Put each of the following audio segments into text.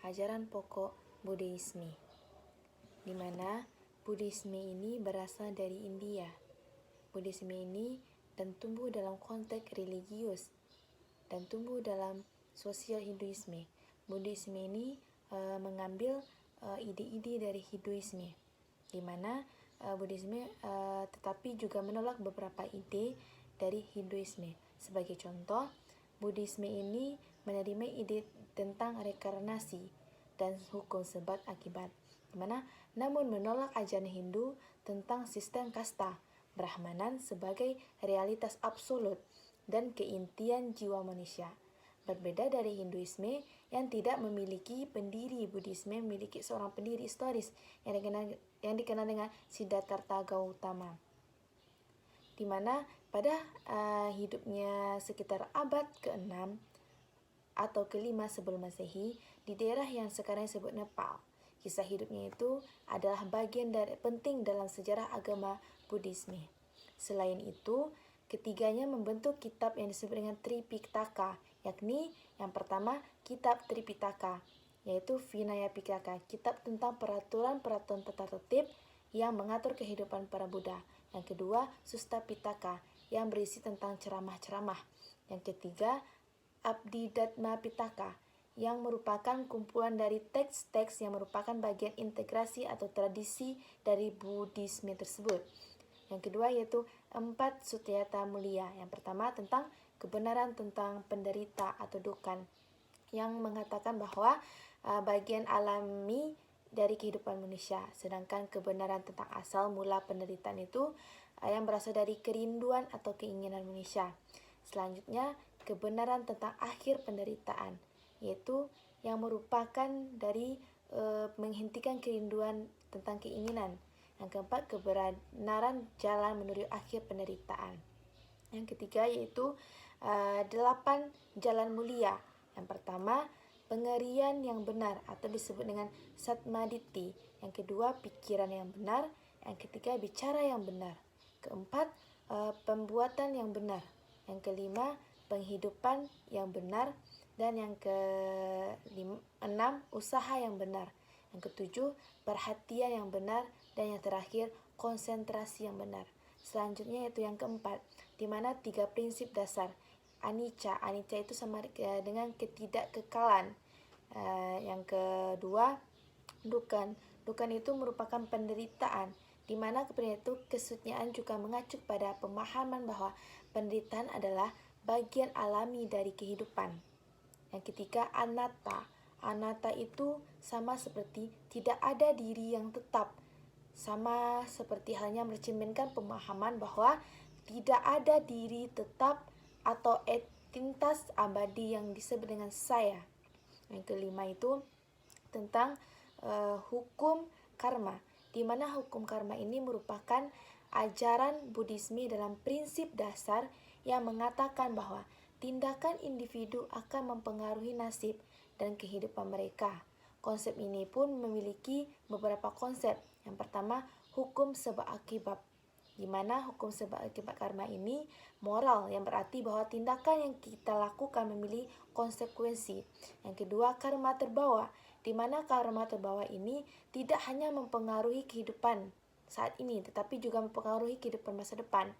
ajaran pokok Buddhisme, di mana Buddhisme ini berasal dari India. Buddhisme ini dan tumbuh dalam konteks religius dan tumbuh dalam sosial Hinduisme. Buddhisme ini mengambil ide-ide dari Hinduisme, di mana Buddhisme tetapi juga menolak beberapa ide dari Hinduisme. Sebagai contoh, Buddhisme ini menerima ide tentang reinkarnasi dan hukum sebab akibat, di mana namun menolak ajaran Hindu tentang sistem kasta, Brahmanan sebagai realitas absolut dan keintian jiwa manusia. Berbeda dari Hinduisme yang tidak memiliki pendiri, Buddhisme memiliki seorang pendiri historis yang dikenal dengan Siddhartha Gautama, di mana pada hidupnya sekitar abad ke-6 atau ke-5 sebelum Masehi di daerah yang sekarang disebut Nepal. Kisah hidupnya itu adalah bagian dari penting dalam sejarah agama Buddhisme. Selain itu, ketiganya membentuk kitab yang disebut dengan Tripitaka, yakni yang pertama kitab Tripitaka, yaitu Vinaya Pitaka, kitab tentang peraturan-peraturan tata tertib yang mengatur kehidupan para Buddha. Yang kedua, Sutta Pitaka, yang berisi tentang ceramah-ceramah. Yang ketiga, Abhidhamma Pitaka, yang merupakan kumpulan dari teks-teks yang merupakan bagian integrasi atau tradisi dari Buddhisme tersebut. Yang kedua yaitu 4 Suttayata Mulia. Yang pertama tentang kebenaran tentang penderita atau dukkha, yang mengatakan bahwa bagian alami dari kehidupan manusia, sedangkan kebenaran tentang asal mula penderitaan itu yang berasal dari kerinduan atau keinginan manusia. Selanjutnya, kebenaran tentang akhir penderitaan, yaitu yang merupakan dari menghentikan kerinduan tentang keinginan. Yang keempat, kebenaran jalan menuju akhir penderitaan. Yang ketiga yaitu 8 jalan mulia. Yang pertama, pengerian yang benar atau disebut dengan Samadhi. Yang kedua, pikiran yang benar. Yang ketiga, bicara yang benar. Keempat, pembuatan yang benar. Yang kelima, penghidupan yang benar. Dan yang keenam, usaha yang benar. Yang ketujuh, perhatian yang benar. Dan yang terakhir, konsentrasi yang benar. Selanjutnya yaitu yang keempat, di mana 3 prinsip dasar. Anicca itu sama dengan ketidakkekalan. Yang kedua, dukkha itu merupakan penderitaan, di mana kemudian itu kesunyatan juga mengacu pada pemahaman bahwa penderitaan adalah bagian alami dari kehidupan. Yang ketiga, anatta itu sama seperti tidak ada diri yang tetap, sama seperti halnya mencerminkan pemahaman bahwa tidak ada diri tetap atau entitas abadi yang disebut dengan saya. Yang kelima itu tentang hukum karma, di mana hukum karma ini merupakan ajaran Buddhisme dalam prinsip dasar yang mengatakan bahwa tindakan individu akan mempengaruhi nasib dan kehidupan mereka. Konsep ini pun memiliki beberapa konsep. Yang pertama, hukum sebab akibat, di mana hukum sebab akibat karma ini moral, yang berarti bahwa tindakan yang kita lakukan memiliki konsekuensi. Yang kedua, karma terbawa, di mana karma terbawa ini tidak hanya mempengaruhi kehidupan saat ini, tetapi juga mempengaruhi kehidupan masa depan.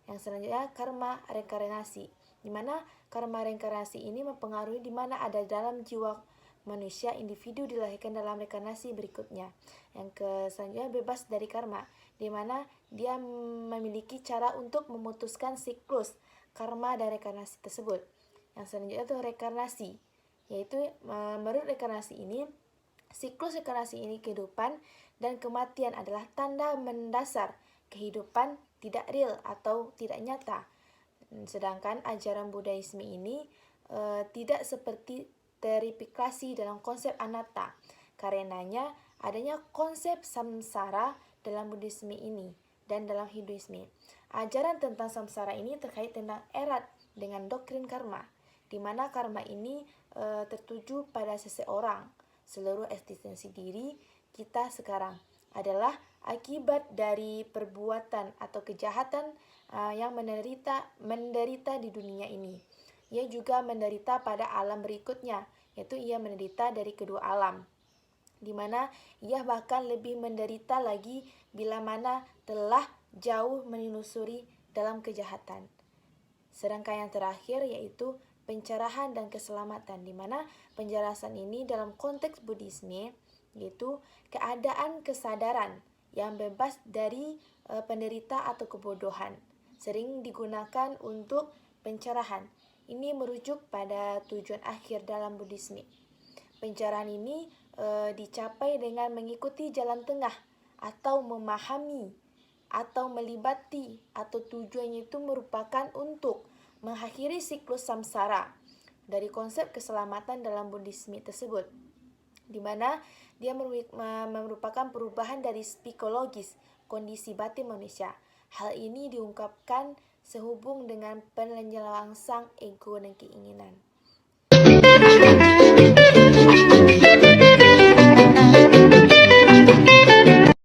Yang selanjutnya, karma reinkarnasi, di mana karma reinkarnasi ini mempengaruhi di mana ada dalam jiwa manusia individu dilahirkan dalam reinkarnasi berikutnya. Yang selanjutnya, bebas dari karma, di mana dia memiliki cara untuk memutuskan siklus karma dan reinkarnasi tersebut. Yang selanjutnya itu reinkarnasi, yaitu menurut reinkarnasi ini, siklus reinkarnasi ini kehidupan dan kematian adalah tanda mendasar kehidupan tidak real atau tidak nyata. Sedangkan ajaran Buddhisme ini tidak seperti terifikasi dalam konsep anatta, karenanya adanya konsep samsara dalam Buddhisme ini dan dalam Hinduisme. Ajaran tentang samsara ini terkait tentang erat dengan doktrin karma, di mana karma ini tertuju pada seseorang. Seluruh eksistensi diri kita sekarang adalah akibat dari perbuatan atau kejahatan yang menderita di dunia ini. Ia juga menderita pada alam berikutnya, yaitu ia menderita dari kedua alam, di mana ia bahkan lebih menderita lagi bila mana telah jauh menelusuri dalam kejahatan. Sedangkan yang terakhir yaitu pencerahan dan keselamatan, di mana penjelasan ini dalam konteks Buddhisme yaitu keadaan kesadaran yang bebas dari penderita atau kebodohan, sering digunakan untuk pencerahan. Ini merujuk pada tujuan akhir dalam Buddhisme. Pencerahan ini dicapai dengan mengikuti jalan tengah atau memahami atau melibati, atau tujuannya itu merupakan untuk mengakhiri siklus samsara dari konsep keselamatan dalam Buddhisme tersebut, di mana dia merupakan perubahan dari psikologis kondisi batin manusia. Hal ini diungkapkan sehubung dengan penyelangsang ego dan keinginan.